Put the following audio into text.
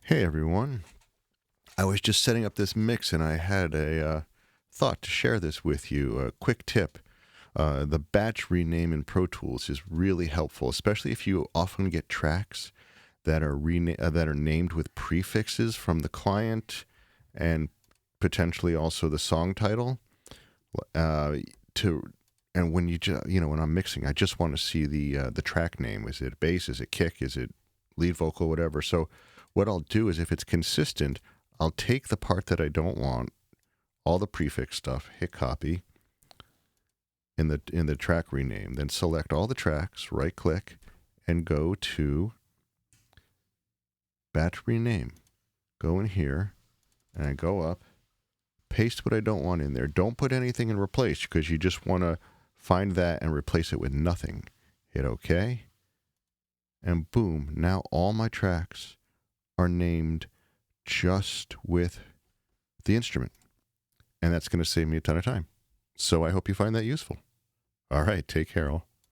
Hey everyone. I was just setting up this mix and I had a thought to share this with you. A quick tip. The batch rename in Pro Tools is really helpful, especially if you often get tracks that are that are named with prefixes from the client and potentially also the song title. To and when when I'm mixing, I just want to see the track name. Is it bass? Is it kick? Is it lead vocal? Whatever. So what I'll do is if it's consistent, I'll take the part that I don't want, all the prefix stuff, hit copy in the track rename, then select all the tracks, right click, and go to batch rename. Go in here, and I go up, paste what I don't want in there. Don't put anything in replace because you just want to find that and replace it with nothing. Hit OK, and boom, now all my tracks are named just with the instrument. And that's going to save me a ton of time. So I hope you find that useful. All right, take care all.